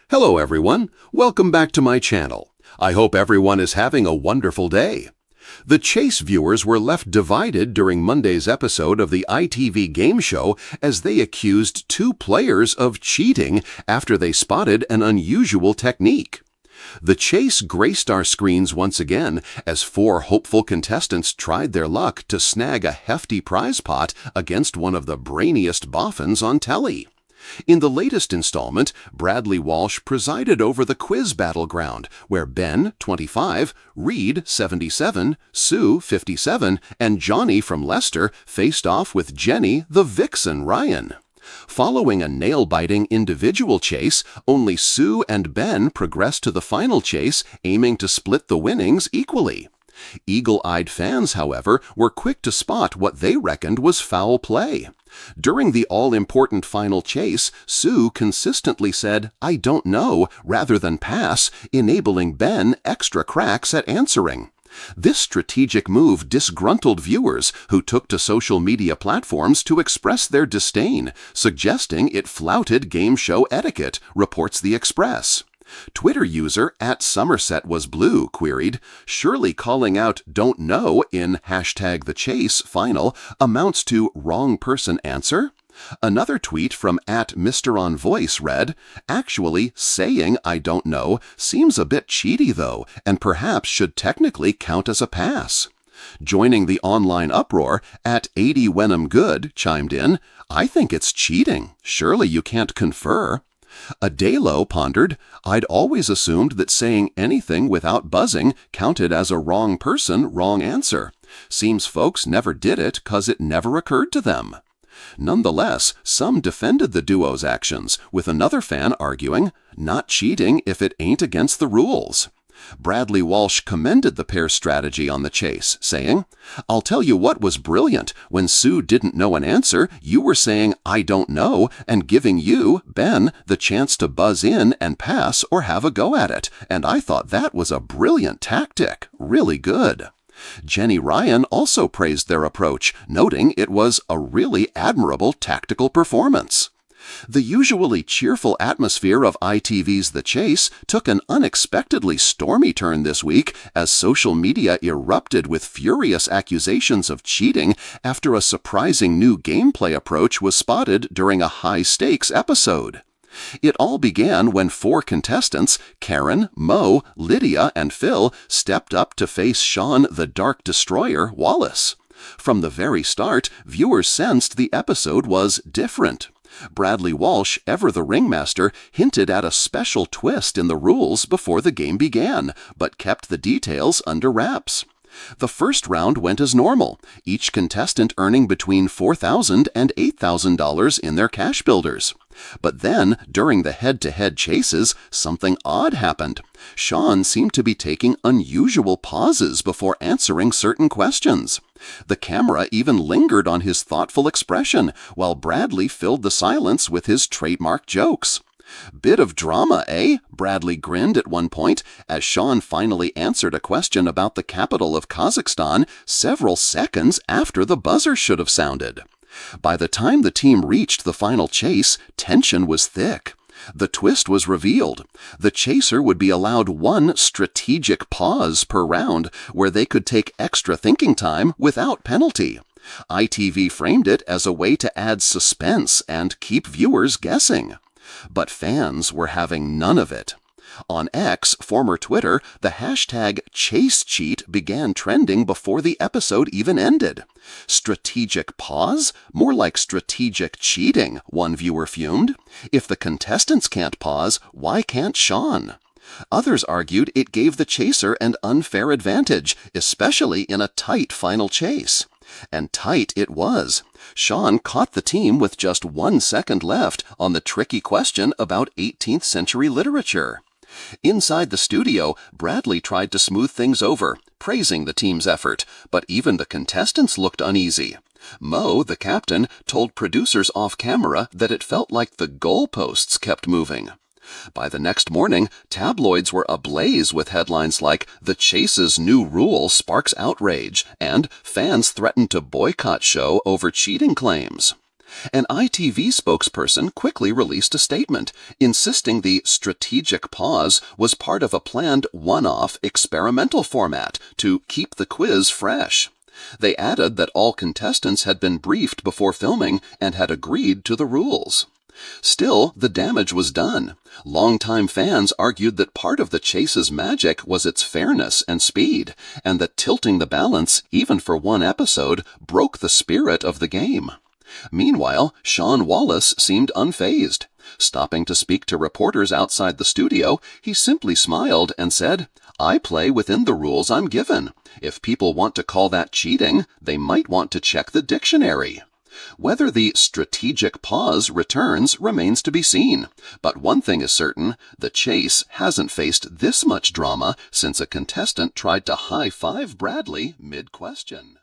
Hello everyone, welcome back to my channel. I hope everyone is having a wonderful day. The Chase viewers were left divided during Monday's episode of the ITV game show as they accused two players of cheating after they spotted an unusual technique. The chase graced our screens once again as four hopeful contestants tried their luck to snag a hefty prize pot against one of the brainiest boffins on telly. In the latest installment, Bradley Walsh presided over the quiz battleground, where Ben, 25, Reed, 77, Sue, 57, and Johnny from Leicester faced off with Jenny, the vixen Ryan. Following a nail-biting individual chase, only Sue and Ben progressed to the final chase, aiming to split the winnings equally. Eagle-eyed fans, however, were quick to spot what they reckoned was foul play. During the all-important final chase, Sue consistently said, "I don't know," rather than pass, enabling Ben extra cracks at answering. This strategic move disgruntled viewers who took to social media platforms to express their disdain, suggesting it flouted game show etiquette, reports The Express. Twitter user @SomersetWasBlue queried, "Surely calling out 'don't know' in #TheChase final amounts to wrong person answer?" Another tweet from @MrOnVoice read, "Actually, saying 'I don't know' seems a bit cheaty though, and perhaps should technically count as a pass." Joining the online uproar, @80WhenI'mGood chimed in, "I think it's cheating. Surely you can't confer." Adelo pondered, "I'd always assumed that saying anything without buzzing counted as a wrong person, wrong answer. Seems folks never did it 'cause it never occurred to them." Nonetheless, some defended the duo's actions, with another fan arguing, "Not cheating if it ain't against the rules." Bradley Walsh commended the pair's strategy on the chase, saying, "I'll tell you what was brilliant. When Sue didn't know an answer, you were saying, 'I don't know,' and giving you, Ben, the chance to buzz in and pass or have a go at it, and I thought that was a brilliant tactic. Really good." Jenny Ryan also praised their approach, noting it was a really admirable tactical performance. The usually cheerful atmosphere of ITV's The Chase took an unexpectedly stormy turn this week as social media erupted with furious accusations of cheating after a surprising new gameplay approach was spotted during a high-stakes episode. It all began when four contestants, Karen, Mo, Lydia, and Phil, stepped up to face Sean the Dark Destroyer Wallace. From the very start, viewers sensed the episode was different. Bradley Walsh, ever the ringmaster, hinted at a special twist in the rules before the game began, but kept the details under wraps. The first round went as normal, each contestant earning between $4,000 and $8,000 in their cash builders. But then, during the head-to-head chases, something odd happened. Sean seemed to be taking unusual pauses before answering certain questions. The camera even lingered on his thoughtful expression, while Bradley filled the silence with his trademark jokes. "Bit of drama, eh?" Bradley grinned at one point as Sean finally answered a question about the capital of Kazakhstan several seconds after the buzzer should have sounded. By the time the team reached the final chase, tension was thick. The twist was revealed. The chaser would be allowed one strategic pause per round where they could take extra thinking time without penalty. ITV framed it as a way to add suspense and keep viewers guessing. But fans were having none of it. On X, former Twitter, the hashtag #ChaseCheat began trending before the episode even ended. Strategic pause? More like strategic cheating, one viewer fumed. If the contestants can't pause, why can't Sean? Others argued it gave the chaser an unfair advantage, especially in a tight final chase. And tight it was. Sean caught the team with just 1 second left on the tricky question about 18th century literature. Inside the studio, Bradley tried to smooth things over, praising the team's effort, but even the contestants looked uneasy. Mo, the captain, told producers off-camera that it felt like the goalposts kept moving. By the next morning, tabloids were ablaze with headlines like "The Chase's New Rule Sparks Outrage" and "Fans Threaten to Boycott Show Over Cheating Claims." An ITV spokesperson quickly released a statement, insisting the strategic pause was part of a planned one-off experimental format to keep the quiz fresh. They added that all contestants had been briefed before filming and had agreed to the rules. Still, the damage was done. Longtime fans argued that part of the chase's magic was its fairness and speed, and that tilting the balance, even for one episode, broke the spirit of the game. Meanwhile, Sean Wallace seemed unfazed. Stopping to speak to reporters outside the studio, he simply smiled and said, "I play within the rules I'm given. If people want to call that cheating, they might want to check the dictionary." Whether the strategic pause returns remains to be seen, but one thing is certain, the chase hasn't faced this much drama since a contestant tried to high-five Bradley mid-question.